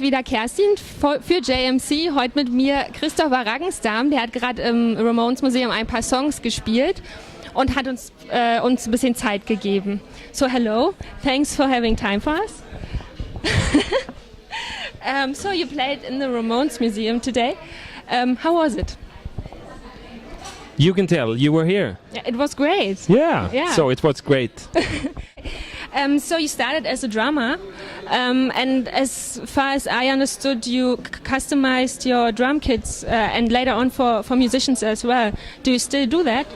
wieder Kerstin für JMC. Heute mit mir Kristoffer Ragnstam. Der hat gerade im Ramones-Museum ein paar Songs gespielt und hat uns ein bisschen Zeit gegeben. So hello, thanks for having time for us. So you played in the Ramones-Museum today. How was it? You can tell, you were here. Yeah, it was great. Yeah, Yeah. So it was great. So you started as a drummer, and as far as I understood, you customized your drum kits and later on for musicians as well. Do you still do that?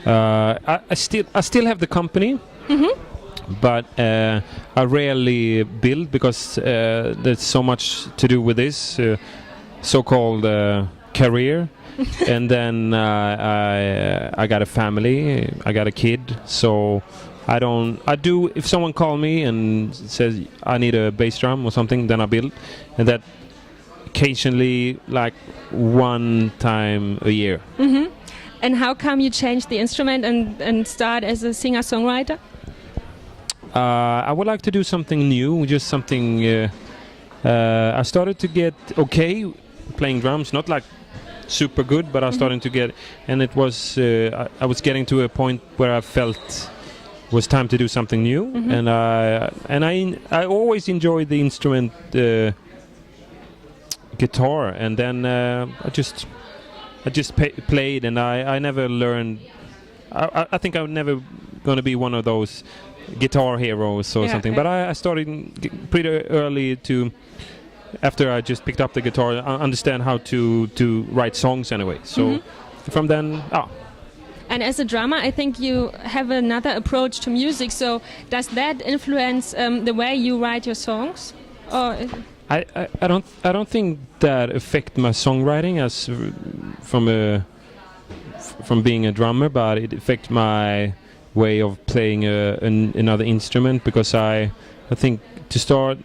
I still have the company, but I rarely build because there's so much to do with this so-called career. And then I got a family, I got a kid, so I do, if someone call me and says I need a bass drum or something, then I build, and that occasionally like one time a year. Mm-hmm. And how come you changed the instrument and start as a singer-songwriter? I would like to do something new, just something, I started to get okay playing drums, not like super good, but I was starting to get, and it was I was getting to a point where I felt it was time to do something new, and I always enjoyed the instrument guitar, and then I just played, and I never learned. I think I'm never going to be one of those guitar heroes or something, but I started pretty early to. After I just picked up the guitar, I understand how to write songs anyway. So from then, And as a drummer, I think you have another approach to music. So does that influence the way you write your songs? Or I don't think that affect my songwriting as from being a drummer, but it affects my way of playing another instrument, because I think to start,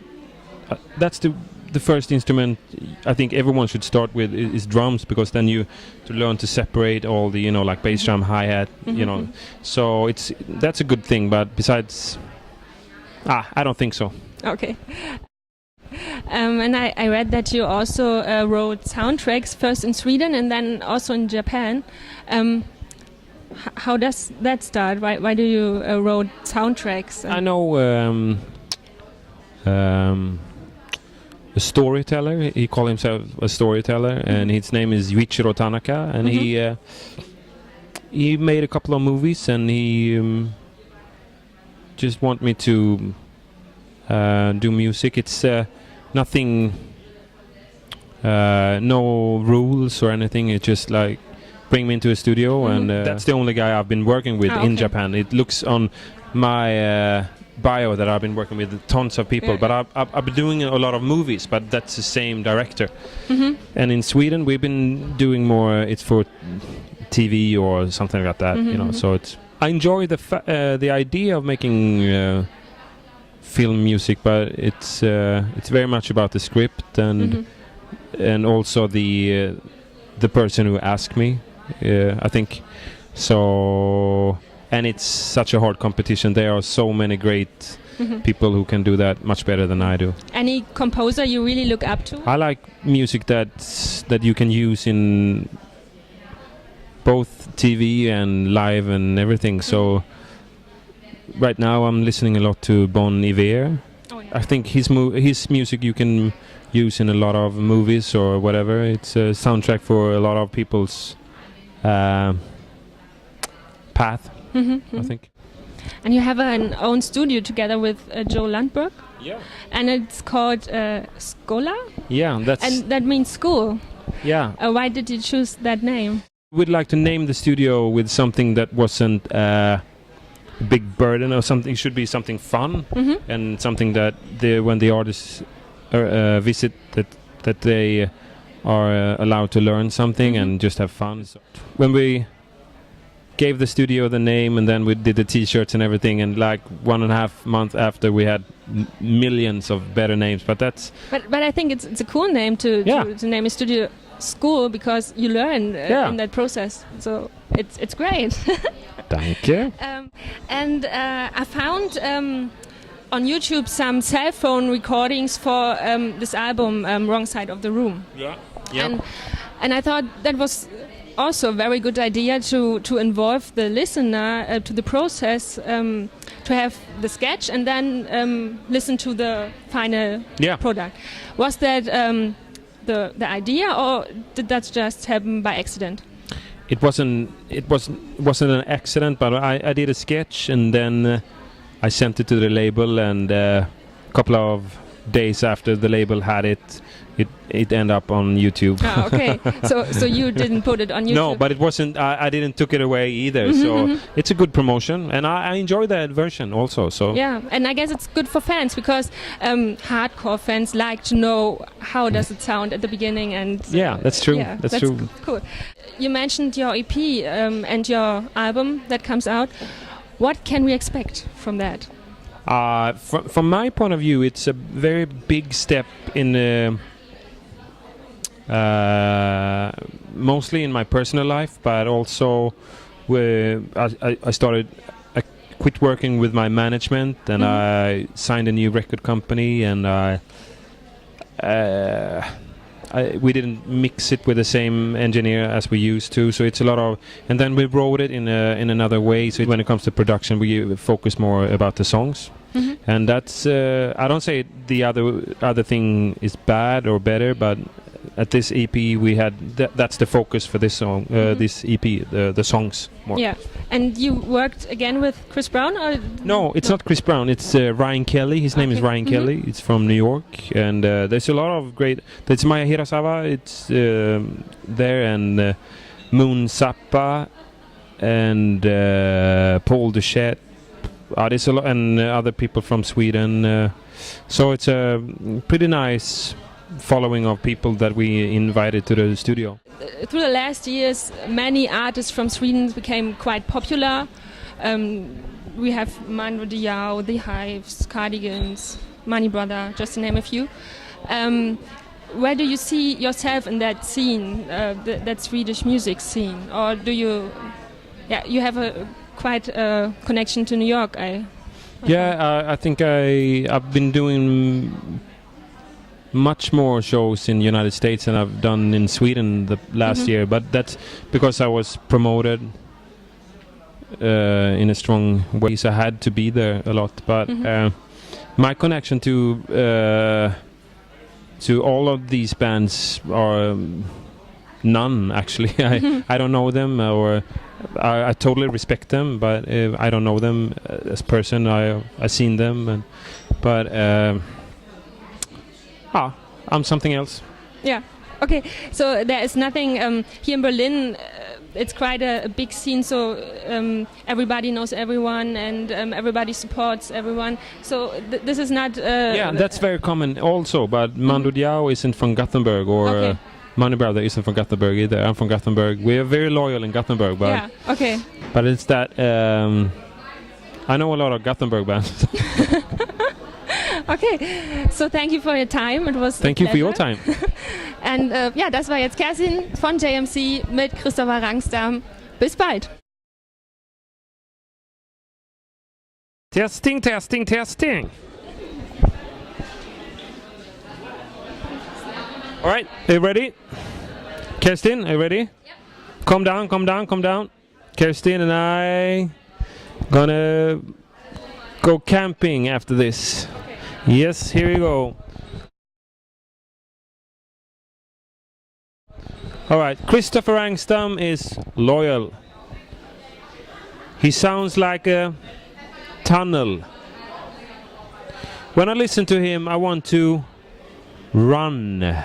that's the first instrument I think everyone should start with is drums, because then you to learn to separate all the like bass drum, hi-hat, so that's a good thing, but besides I don't think so. Okay. And I read that you also wrote soundtracks first in Sweden and then also in Japan. How does that start? Why do you wrote soundtracks? I know a storyteller. He called himself a storyteller, and his name is Yuichiro Tanaka, and he made a couple of movies, and he just want me to do music. It's nothing, no rules or anything. It's just like bring me into a studio, and that's the only guy I've been working with in Japan. It looks on my bio that I've been working with tons of people, but I've been doing a lot of movies, but that's the same director. And in Sweden we've been doing more, it's for TV or something like that, so it's, I enjoy the idea of making film music, but it's very much about the script and also the person who asked me, I think so. And it's such a hard competition. There are so many great people who can do that much better than I do. Any composer you really look up to? I like music that you can use in both TV and live and everything. So right now I'm listening a lot to Bon Iver. I think his music you can use in a lot of movies or whatever. It's a soundtrack for a lot of people's path. I think. And you have an own studio together with Joe Landberg. Yeah. And it's called Skola. Yeah, and that means school. Yeah. Why did you choose that name? We'd like to name the studio with something that wasn't a big burden or something. It should be something fun and something that when the artists visit, that they are allowed to learn something and just have fun. So when we gave the studio the name, and then we did the t-shirts and everything, and like 1.5 months after we had millions of better names, but I think it's a cool name to name a studio school, because you learn in that process, so it's great. Danke. And I found on YouTube some cell phone recordings for this album, Wrong Side of the Room. Yeah. Yeah. And I thought that was also a very good idea to involve the listener to the process, to have the sketch and then listen to the final product. Was that the idea, or did that just happen by accident? It wasn't an accident, but I did a sketch and then I sent it to the label, and a couple of days after the label had it ended up on YouTube. Ah, okay. So you didn't put it on YouTube? No, but it wasn't. I didn't took it away either. So it's a good promotion, and I enjoy that version also. So yeah, and I guess it's good for fans because hardcore fans like to know how does it sound at the beginning, and yeah, that's true. Yeah, that's true. Cool. You mentioned your EP and your album that comes out. What can we expect from that? From my point of view, it's a very big step in mostly in my personal life, but also I quit working with my management, and I signed a new record company, and we didn't mix it with the same engineer as we used to, so it's a lot of, and then we wrote it in another way. So when it comes to production, we focus more about the songs. And that's I don't say the other thing is bad or better, but at this EP we had that's the focus for this song, this EP, the songs more. Yeah. And you worked again with Chris Brown, or no? It's not Chris Brown. It's Ryan Kelly. His name is Ryan Kelly. It's from New York, and there's a lot of great. There's Maya Hirasawa. It's there, and Moon Zappa, and Paul Duchette. There's a lot, and other people from Sweden. So it's a pretty nice following of people that we invited to the studio. Through the last years, many artists from Sweden became quite popular. We have Mando Diao, The Hives, Cardigans, Money Brother, just to name a few. Where do you see yourself in that scene, that Swedish music scene? Or do you... Yeah, you have quite a connection to New York, I think I've been doing much more shows in the United States than I've done in Sweden the last year, but that's because I was promoted in a strong way, so I had to be there a lot. But my connection to all of these bands are none, actually. I don't know them, or I totally respect them, but I don't know them as person. I've seen them, but I'm something else. Yeah. Okay. So there is nothing here in Berlin. It's quite a big scene, so everybody knows everyone, and everybody supports everyone. So this is not. Yeah, that's very common also. But Mando Diao isn't from Gothenburg, or Money Brother isn't from Gothenburg either. I'm from Gothenburg. We are very loyal in Gothenburg, but yeah, okay. But it's that I know a lot of Gothenburg bands. Okay, so thank you for your time. It was thank you for your time. Und ja, das war jetzt Kerstin von JMC mit Kristoffer Ragnstam. Bis bald. Testing, testing, testing. All right, are you ready? Kerstin, are you ready? Yep. Calm down, calm down, calm down. Kerstin and I gonna go camping after this. Okay. Yes, here we go. All right, Kristoffer Ragnstam is loyal. He sounds like a tunnel. When I listen to him, I want to run.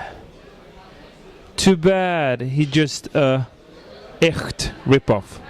Too bad he just a echt rip-off.